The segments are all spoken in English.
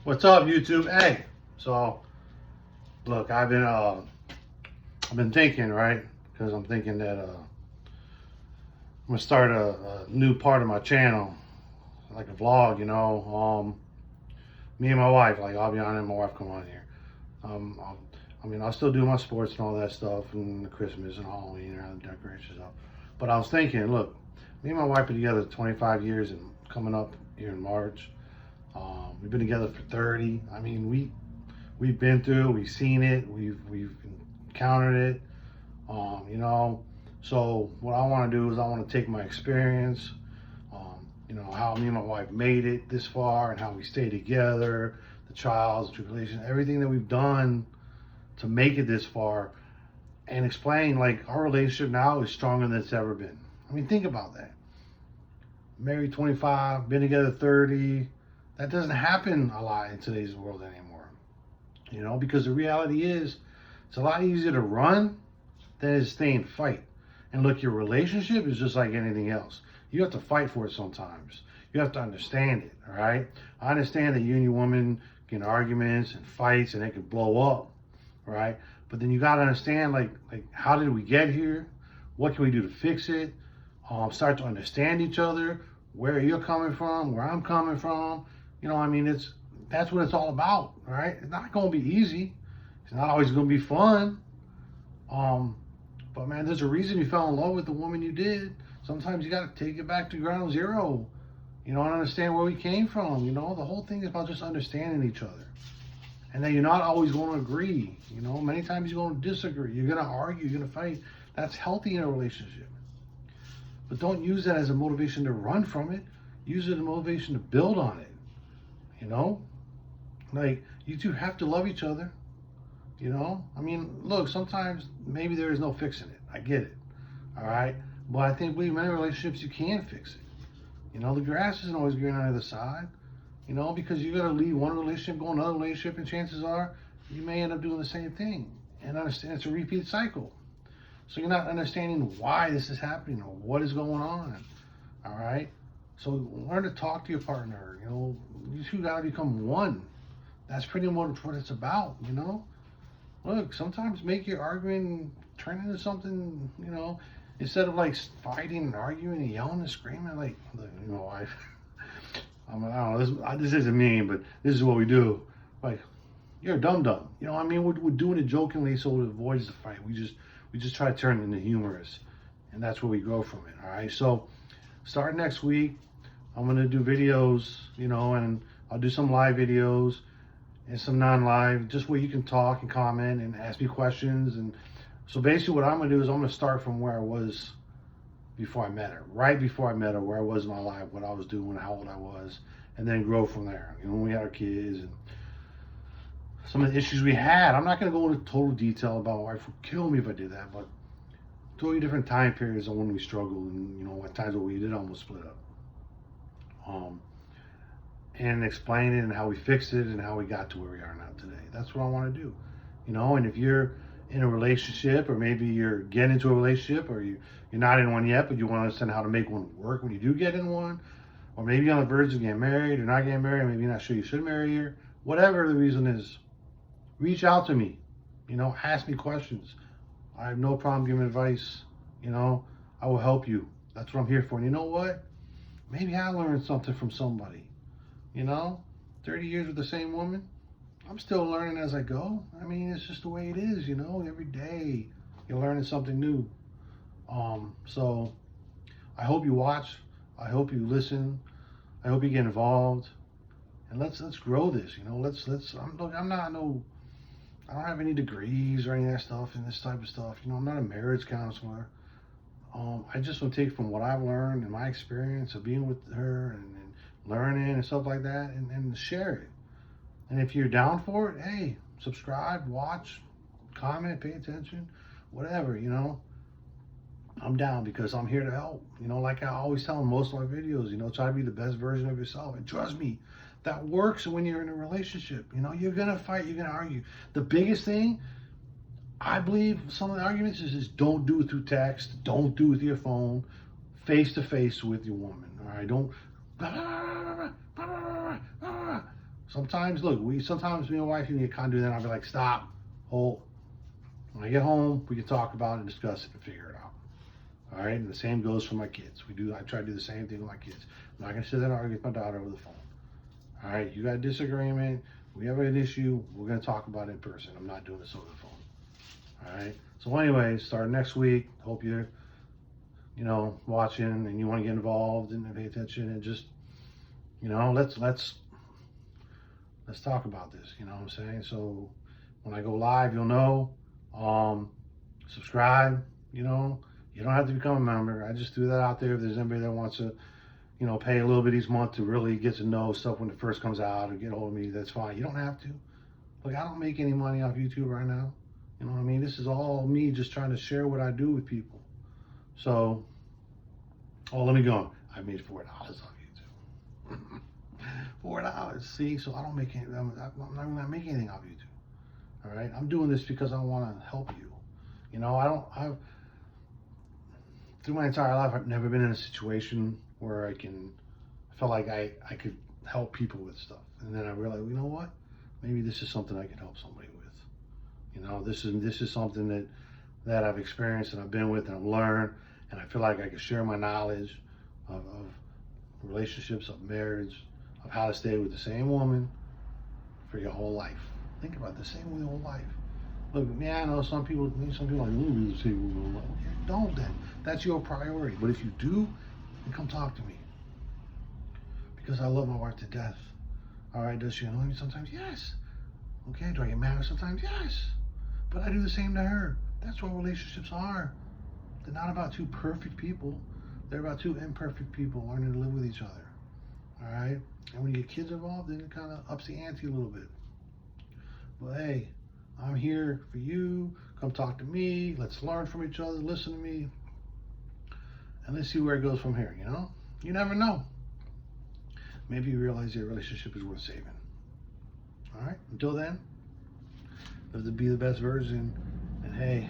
What's up, YouTube? Hey, so look, I've been thinking, right? Because I'm thinking that I'm gonna start a new part of my channel, like a vlog. Me and my wife, like Aviana and my wife, come on here. I'll still do my sports and all that stuff, and the Christmas and Halloween and all the decorations up. But I was thinking, look, me and my wife are together 25 years and coming up here in March. We've been together for 30. We've been through, we've seen it, we've encountered it. So what I want to do is I want to take my experience, how me and my wife made it this far and how we stay together, the trials, the tribulations, everything that we've done to make it this far, and explain like our relationship now is stronger than it's ever been. Think about that. Married 25, been together 30. That doesn't happen a lot in today's world anymore. Because the reality is it's a lot easier to run than it is to stay and fight. And look, your relationship is just like anything else. You have to fight for it sometimes. You have to understand it, all right? I understand that you and your woman get in arguments and fights and it can blow up, right? But then you got to understand, like how did we get here? What can we do to fix it? Start to understand each other, where you're coming from, where I'm coming from. That's what it's all about, right? It's not going to be easy. It's not always going to be fun. But man, there's a reason you fell in love with the woman you did. Sometimes you got to take it back to ground zero, and understand where we came from. The whole thing is about just understanding each other. And then you're not always going to agree. Many times you're going to disagree. You're going to argue. You're going to fight. That's healthy in a relationship. But don't use that as a motivation to run from it. Use it as a motivation to build on it. Like, you two have to love each other. Look, sometimes maybe there is no fixing it. I get it. All right. But I think with many relationships, you can fix it. The grass isn't always green on the other side. Because you got to leave one relationship, go another relationship, and chances are you may end up doing the same thing. And understand it's a repeat cycle. So you're not understanding why this is happening or what is going on. All right. So learn to talk to your partner. You two got to become one. That's pretty much what it's about. Look, sometimes make your arguing turn into something, instead of like fighting and arguing and yelling and screaming, like, my wife. I don't know, this isn't mean, but this is what we do. Like, you're a dum-dum. We're doing it jokingly so it avoids the fight. We just try to turn it into humorous, and that's where we grow from it. All right. So, start next week. I'm gonna do videos, and I'll do some live videos and some non-live, just where you can talk and comment and ask me questions. And so basically, what I'm gonna do is I'm gonna start from where I was before I met her, right before I met her, where I was in my life, what I was doing, how old I was, and then grow from there. When we had our kids and some of the issues we had. I'm not going to go into total detail about my wife would kill me if I did that, but totally different time periods on when we struggled and, at times where we did almost split up. And explain it and how we fixed it and how we got to where we are now today. That's what I want to do. And if you're in a relationship, or maybe you're getting into a relationship, or you're not in one yet, but you want to understand how to make one work when you do get in one, or maybe you're on the verge of getting married or not getting married, maybe you're not sure you should marry her, whatever the reason is, reach out to me, ask me questions. I have no problem giving advice. I will help you. That's what I'm here for. And you know what? Maybe I learned something from somebody. 30 years with the same woman. I'm still learning as I go. It's just the way it is, every day you're learning something new. So I hope you watch. I hope you listen. I hope you get involved. And let's grow this, I don't have any degrees or any of that stuff and this type of stuff. I'm not a marriage counselor. I just want to take from what I've learned and my experience of being with her and learning and stuff like that, and share it. And if you're down for it, hey, subscribe, watch, comment, pay attention, whatever, I'm down because I'm here to help. Like I always tell in most of my videos, try to be the best version of yourself. And trust me, that works when you're in a relationship. You're going to fight, you're going to argue. The biggest thing, I believe, some of the arguments is don't do it through text, don't do it with your phone, face to face with your woman. All right, don't. Sometimes, look, sometimes me and my wife can get kind of do that. I'll be like, stop, hold. When I get home, we can talk about it and discuss it and figure it out. All right, and the same goes for my kids. I try to do the same thing with my kids. I'm not gonna sit there and argue with my daughter over the phone. All right, you got a disagreement, we have an issue, we're gonna talk about it in person. I'm not doing this over the phone. All right. So anyway, starting next week, hope you're, watching and you want to get involved and pay attention and just, let's talk about this. You know what I'm saying? So when I go live, you'll know. Subscribe. You don't have to become a member. I just threw that out there. If there's anybody that wants to, pay a little bit each month to really get to know stuff when it first comes out or get a hold of me, that's fine. You don't have to. Look, I don't make any money off YouTube right now. You know what I mean? This is all me just trying to share what I do with people. So, let me go. I made $4 off YouTube. $4. See, so I don't make any. I'm not making anything off YouTube. All right, I'm doing this because I want to help you. Through my entire life, I've never been in a situation where I felt like I could help people with stuff. And then I realized, you know what? Maybe this is something I can help somebody with. This is something that I've experienced and I've been with and I've learned, and I feel like I can share my knowledge of relationships, of marriage, of how to stay with the same woman for your whole life. Think about it, the same with your whole life. Look, I know some people are like, the same with your whole life. Okay, don't then. That's your priority. But if you do, then come talk to me. Because I love my wife to death. All right, does she annoy me sometimes? Yes. Okay, do I get mad sometimes? Yes. But I do the same to her. That's what relationships are. They're not about two perfect people. They're about two imperfect people learning to live with each other. All right? And when you get kids involved, then it kind of ups the ante a little bit. But hey, I'm here for you. Come talk to me. Let's learn from each other. Listen to me. And let's see where it goes from here, You never know. Maybe you realize your relationship is worth saving. All right? Until then, live to be the best version. And hey,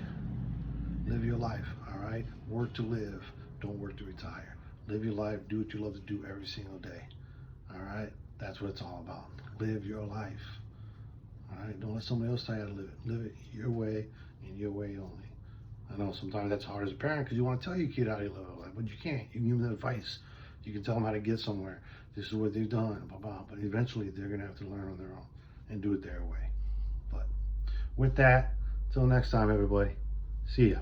live your life, all right? Work to live. Don't work to retire. Live your life. Do what you love to do every single day. All right? That's what it's all about. Live your life. All right? Don't let somebody else tell you how to live it. Live it your way and your way only. I know sometimes that's hard as a parent because you want to tell your kid how to live their life, but you can't. You can give them advice. You can tell them how to get somewhere. This is what they've done, blah, blah. But eventually they're going to have to learn on their own and do it their way. But with that, till next time, everybody. See ya.